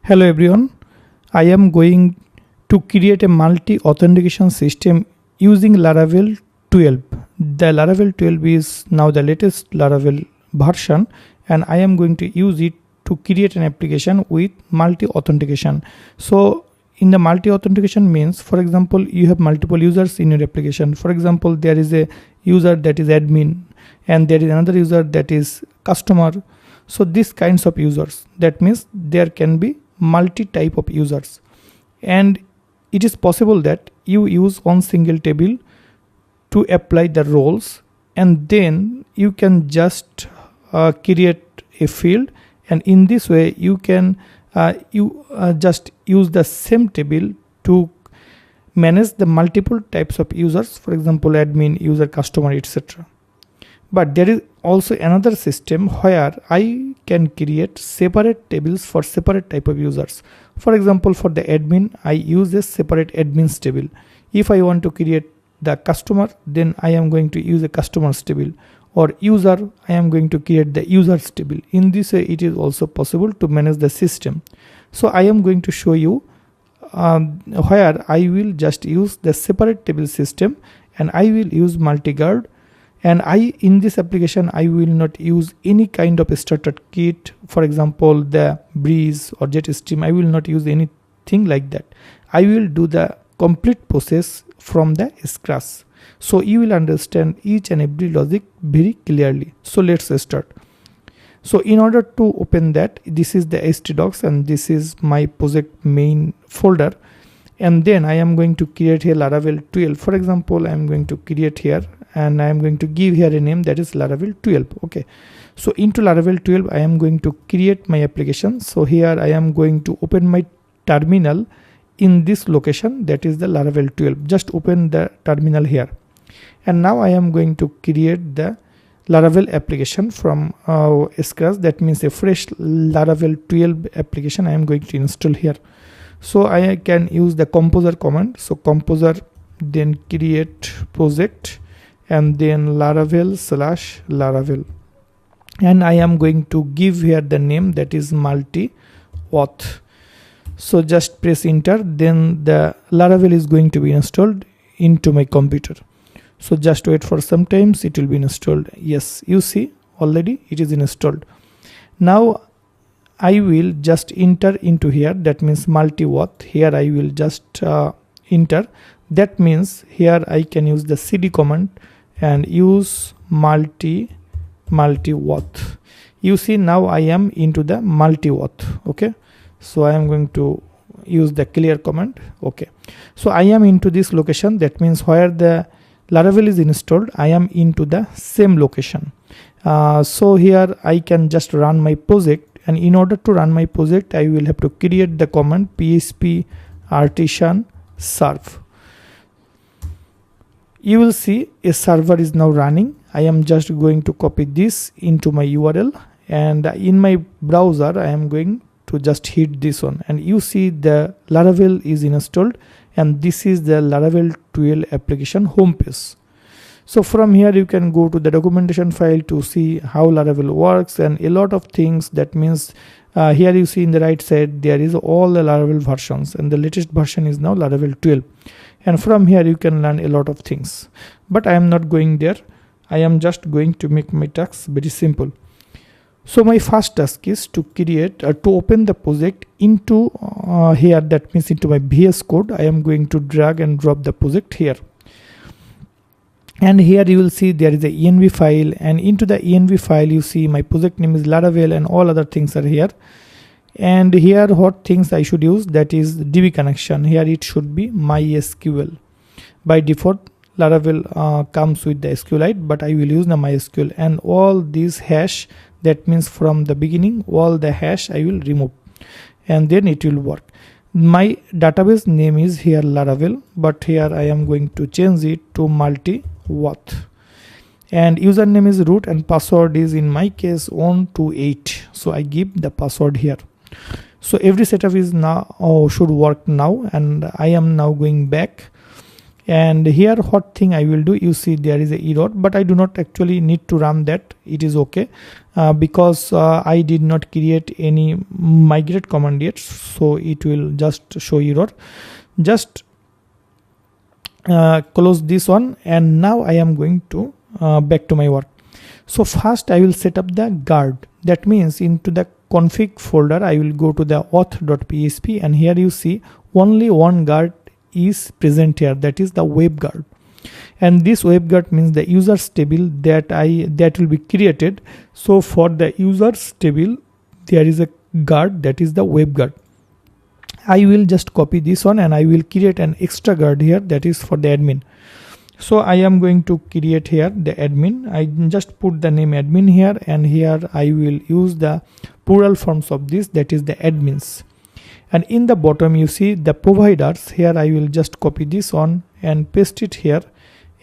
Hello everyone, I am going to create a multi-authentication system using Laravel 12. The Laravel 12 is now the latest Laravel version and I am going to use it to create an application with multi-authentication. So in the multi-authentication means, for example, you have multiple users in your application. For example, there is a user that is admin and there is another user that is customer. So these kinds of users, that means there can be multi-type of users, and it is possible that you use one single table to apply the roles, and then you can just create a field, and in this way you can just use the same table to manage the multiple types of users, for example admin, user, customer, etc. But there is also another system where I can create separate tables for separate type of users. For example, for the admin, I use a separate admins table. If I want to create the customer, then I am going to use a customers table. Or user, I am going to create the users table. In this way, it is also possible to manage the system. So I am going to show you where I will just use the separate table system and I will use multi-guard. And in this application, I will not use any kind of starter kit, for example, the Breeze or Jetstream. I will not use anything like that. I will do the complete process from the scratch. So you will understand each and every logic very clearly. So let's start. So in order to open that, this is the htdocs and this is my project main folder. And then I am going to create here Laravel 12. For example, I am going to create here and I am going to give here a name that is Laravel 12. Okay. So into Laravel 12, I am going to create my application. So here I am going to open my terminal in this location, that is the Laravel 12. Just open the terminal here. And now I am going to create the Laravel application from scratch. That means a fresh Laravel 12 application I am going to install here. So I can use the composer command. So composer, then create project, and then Laravel/Laravel. And I am going to give here the name that is multi-auth. So just press enter, then the Laravel is going to be installed into my computer. So just wait for some time, it will be installed. Yes, you see already it is installed. Now I will just enter into here, that means multi-auth. Here I will just enter. That means here I can use the cd command and use multi-auth. You see now I am into the multi-auth. Okay, so I am going to use the clear command. Okay, so I am into this location, that means where the Laravel is installed, I am into the same location. So here I can just run my project, and in order to run my project I will have to create the command php artisan serve. You will see a server is now running. I am just going to copy this into my URL, and in my browser I am going to just hit this one, and you see the Laravel is installed, and this is the Laravel 12 application homepage. So from here you can go to the documentation file to see how Laravel works and a lot of things. That means here you see in the right side there is all the Laravel versions, and the latest version is now Laravel 12. And from here you can learn a lot of things, but I am not going there. I am just going to make my tasks very simple. So my first task is to create to open the project into here, that means into my VS Code. I am going to drag and drop the project here. And here you will see there is a env file, and into the env file you see my project name is Laravel and all other things are here. And here what things I should use, that is DB connection. Here it should be MySQL. By default Laravel comes with the SQLite, but I will use the MySQL. And all these hash, that means from the beginning all the hash I will remove, and then it will work. My database name is here Laravel, but here I am going to change it to multi-auth. And username is root and password is in my case 128. So I give the password here. So every setup is now should work now, and I am now going back And here what thing I will do, you see there is a error, but I do not actually need to run that. It is okay because I did not create any migrate command yet, so it will just show error. Just close this one, and now I am going to back to my work. So first I will set up the guard. That means into the config folder I will go to the auth.php, and here you see only one guard is present here, that is the web guard. And this web guard means the users table that will be created. So for the users table there is a guard, that is the web guard. I will just copy this one and I will create an extra guard here, that is for the admin. So I am going to create here the admin. I just put the name admin here, and here I will use the plural forms of this, that is the admins. And in the bottom you see the providers. Here I will just copy this one and paste it here,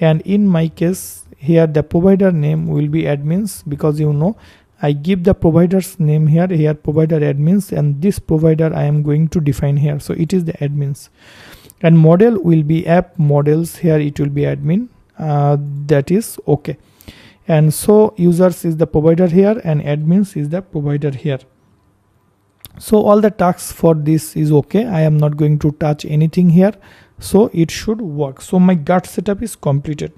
and in my case here the provider name will be admins, because you know I give the provider's name here provider admins, and this provider I am going to define here, so it is the admins. And model will be app models, here it will be admin, that is okay. And so users is the provider here and admins is the provider here. So all the tasks for this is okay. I am not going to touch anything here, so it should work. So my guard setup is completed.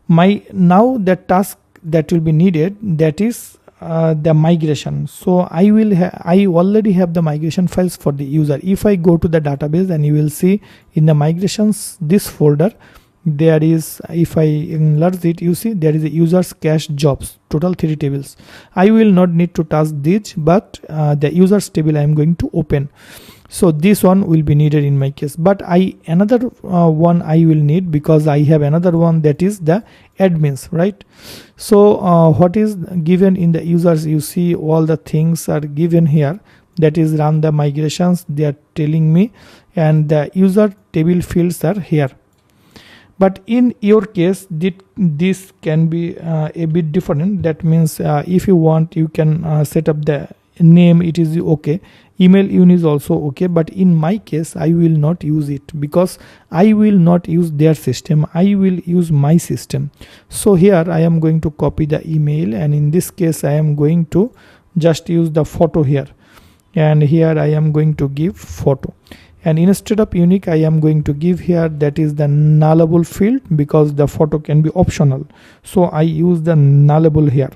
Now the task that will be needed, that is the migration. So I already have the migration files for the user. If I go to the database, and you will see in the migrations this folder there is, if I enlarge it, you see there is a users cache jobs, total 3 tables. I will not need to touch this, but the users table I am going to open. So this one will be needed in my case, but another one I will need, because I have another one, that is the admins, right? So what is given in the users, you see all the things are given here, that is run the migrations they are telling me, and the user table fields are here. But in your case this can be a bit different. That means if you want, you can set up the name, it is okay. Email union is also okay, but in my case I will not use it, because I will not use their system, I will use my system. So here I am going to copy the email, and in this case I am going to just use the photo here, and here I am going to give photo. And instead of unique I am going to give here, that is the nullable field, because the photo can be optional, so I use the nullable here.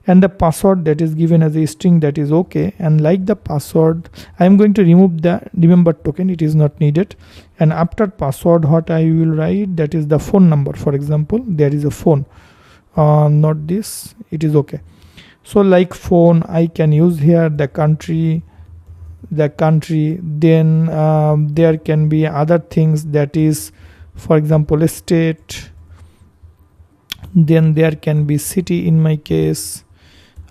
And the password that is given as a string, that is okay. And like the password I am going to remove the remember token, it is not needed. And after password what I will write, that is the phone number. For example, there is a phone, not this, it is okay. So like phone I can use here the country, then there can be other things, that is for example a state, then there can be city in my case,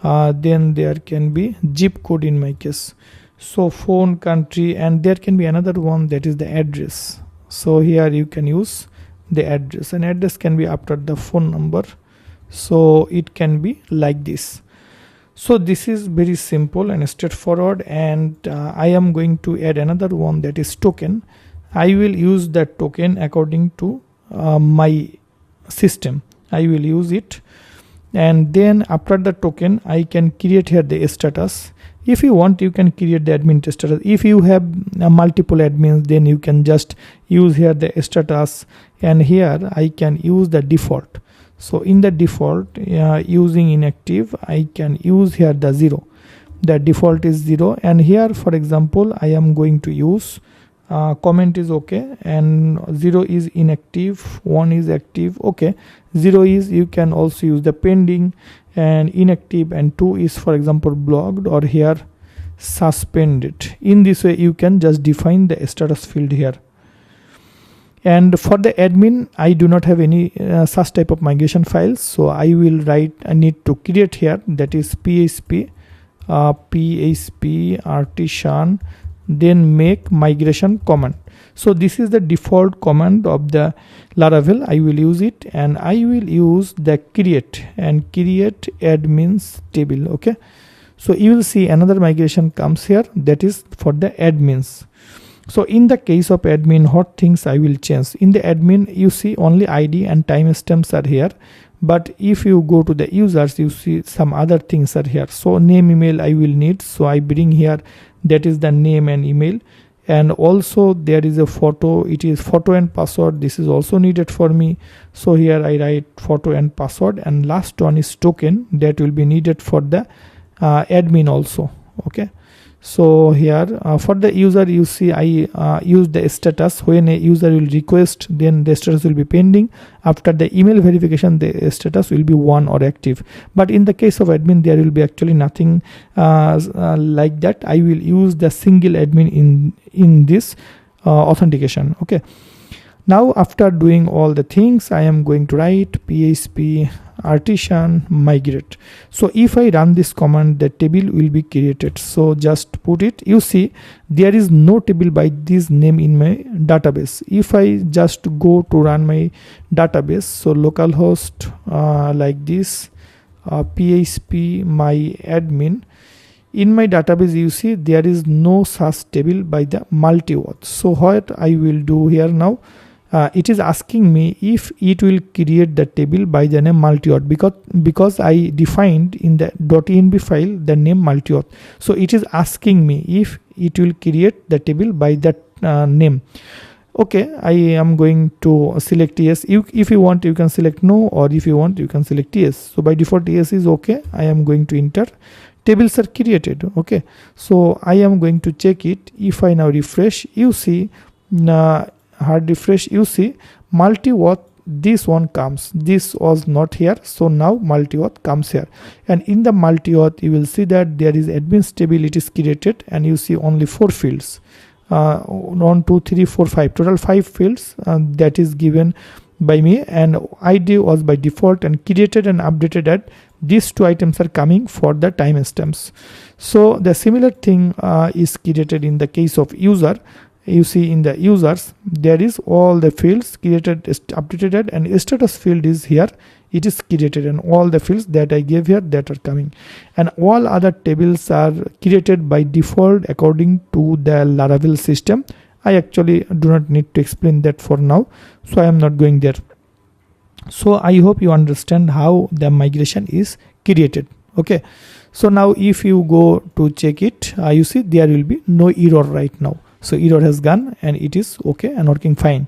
then there can be zip code in my case. So phone, country, and there can be another one, that is the address. So here you can use the address, and address can be after the phone number, so it can be like this. So this is very simple and straightforward. And I am going to add another one, that is token. I will use that token according to my system, I will use it. And then after the token I can create here the status. If you want, you can create the admin status. If you have multiple admins, then you can just use here the status, and here I can use the default. So in the default, using inactive, I can use here the 0. The default is 0, and here for example I am going to use comment is okay, and 0 is inactive, 1 is active, okay. 0 is, you can also use the pending and inactive, and 2 is for example blocked, or here suspended. In this way you can just define the status field here. And for the admin I do not have any such type of migration files, so I will write, I need to create here, that is php artisan, then make migration command. So this is the default command of the Laravel. I will use it, and I will use the create and create admins table, okay. So you will see another migration comes here, that is for the admins. So in the case of admin, what things I will change? In the admin, you see only ID and timestamps are here. But if you go to the users, you see some other things are here. So name, email I will need. So I bring here, that is the name and email. And also there is a photo, it is photo and password. This is also needed for me. So here I write photo and password. And last one is token, that will be needed for the admin also. Okay. So here for the user, you see I use the status. When a user will request, then the status will be pending. After the email verification, the status will be 1 or active. But in the case of admin, there will be actually nothing like that. I will use the single admin in this authentication. Okay. Now after doing all the things, I am going to write php artisan migrate. So if I run this command, the table will be created. So just put it. You see there is no table by this name in my database. If I just go to run my database, so localhost like this php my admin, in my database you see there is no such table by the multi-auth. So what I will do here now, it is asking me if it will create the table by the name multi-auth, because I defined in the .env file the name multi-auth. So it is asking me if it will create the table by that name. Okay, I am going to select yes. If you want, you can select no, or if you want, you can select yes. So by default yes is okay. I am going to enter. Tables are created. Okay, so I am going to check it. If I now refresh, you see hard refresh, you see multi-auth, this one comes. This was not here, so now multi-auth comes here. And in the multi-auth, you will see that there is admin table, it is created, and you see only 4 fields. 1 2 3 4 5, total 5 fields that is given by me, and ID was by default and created and updated at these 2 items are coming for the timestamps. So the similar thing is created in the case of user. You see in the users there is all the fields created, updated, and status field is here, it is created, and all the fields that I gave here that are coming, and all other tables are created by default according to the Laravel system. I actually do not need to explain that for now, so I am not going there. So I hope you understand how the migration is created. Okay, so now if you go to check it, you see there will be no error right now. So error has gone and it is okay and working fine.